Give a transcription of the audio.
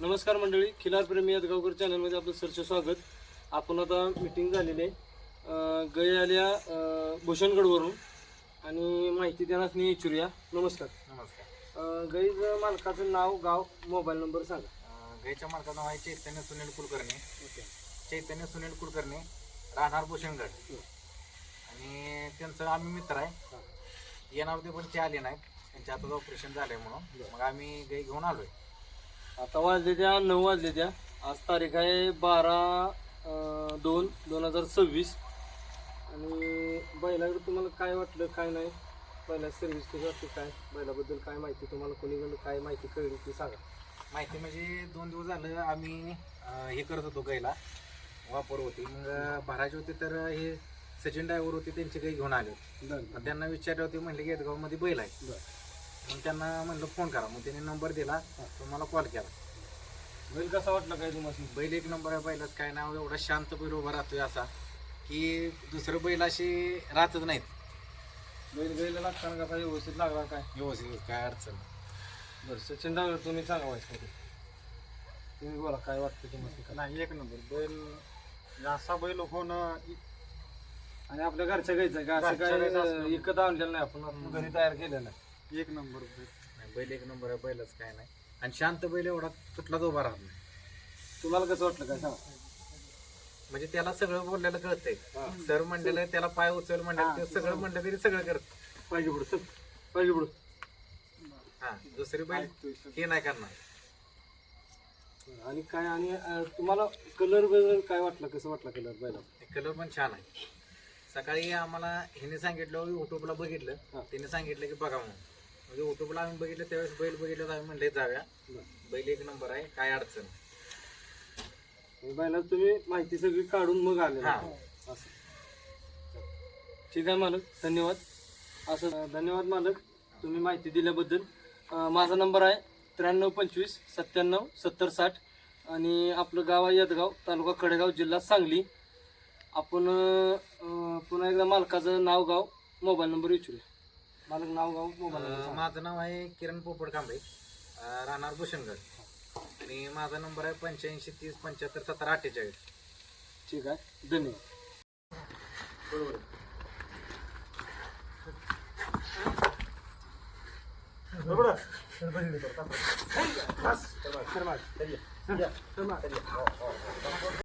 नमस्कार मंडळी, खिलार प्रेमी यादगावकर चॅनलमध्ये आपलं सरचं स्वागत. आपण आता मीटिंग झालेली आहे गई आल्या भूषणगडवरून आणि माहिती देण्यास मी इच्छुया. नमस्कार. नमस्कार. गाईचं मालकाचं नाव, गाव, मोबाईल नंबर सांगा. गाईच्या मालकाचं नाव आहे चैतन्य सुनील कुलकर्णी. चैतन्य सुनील कुलकर्णी, राहणार भूषणगड. आणि त्यांचं आम्ही मित्र आहे. येणार होते पण ते आले नाहीत, त्यांच्या हातात ऑपरेशन झालंय म्हणून मग आम्ही गाई घेऊन आलोय. आता वाजले त्या 9 वाजले त्या. आज तारीख आहे 12/2/2026. आणि बैलाकडे तुम्हाला काय वाटलं, काय नाही, पहिला सर्व्हिस कशी वाटते, काय बैलाबद्दल काय माहिती तुम्हाला, कोणीकडून काय माहिती कळली ती सांगा. माहिती म्हणजे 2 दिवस झालं आम्ही हे करत होतो, गाईला वापर होती. मग भरायचे होते तर हे सचिन ड्रायव्हर होते, त्यांची गाई घेऊन आले. मग त्यांना विचारले होते, म्हणले की येदगावमध्ये बैल आहे. मग त्यांना म्हणलं फोन करा. मग त्यांनी नंबर दिला, तुम्हाला कॉल केला. बैल कसा वाटला काय तुम्हाला? बैल एक नंबर आहे. बैलाच काय नाव, एवढा शांत बैल उभा राहतोय असा की दुसरं बैल अशी राहतच नाहीत. बैल लागताना कसा व्यवस्थित लागला काय? व्यवस्थित, काय अडचण. बरं सचिन डावले, तुम्ही सांगा व्हायचं तुम्ही बोला, काय वाटतं तुम्हाला? नाही, एक नंबर बैल, असा बैल होणं. आणि आपल्या घरच्या गायचं का असं काय विकत आणलेलं नाही, आपण घरी तयार केलेलं नाही. एक नंबर बैल. नाही, बैल एक नंबर आहे. बैलच काय नाही. आणि शांत बैल एवढा कुठलाच उभा राहत नाही. तुम्हाला कसं वाटलं काय सांगा? म्हणजे त्याला सगळं बोललेलं कळतंय. सर म्हणलेलं त्याला पाय उचल म्हणलं, ते सगळं म्हणलं तरी सगळं करत. पाहिजे पुढं चल, पाहिजे पुढं. हा, दुसरी बैल हे नाही करणार. आणि काय, आणि तुम्हाला कलर वगैरे काय वाटलं, कसं वाटलं कलर बैला? कलर पण छान आहे. सकाळी आम्हाला ह्याने सांगितलं, युट्यूबला बघितलं, त्याने सांगितलं की बघा म्हणून. म्हणजे युट्यूबला आम्ही बघितलं, त्यावेळेस बैल बघितलं तर आम्ही म्हणले जाव्या. बैल एक नंबर आहे, काय अडचण. बैला तुम्ही माहिती सगळी काढून मग आले हा. असं. ठीक आहे मालक, धन्यवाद. असं धन्यवाद मालक, तुम्ही माहिती दिल्याबद्दल. माझा नंबर आहे 93 25 97 70 60. आणि आपलं गाव आहे यदगाव, तालुका कडेगाव, जिल्हा सांगली. आपण पुन्हा एकदा मालकाचं नाव, गाव, मोबाईल नंबर विचारूया. मालक नाव, गाव, मोबाईल नंबर. माझं नाव आहे किरण पोपट कांबळे, राहणार भूषणगड. आणि माझा नंबर आहे 85 30 75 17 48. ठीक आहे, धन्यवाद. बरोबर.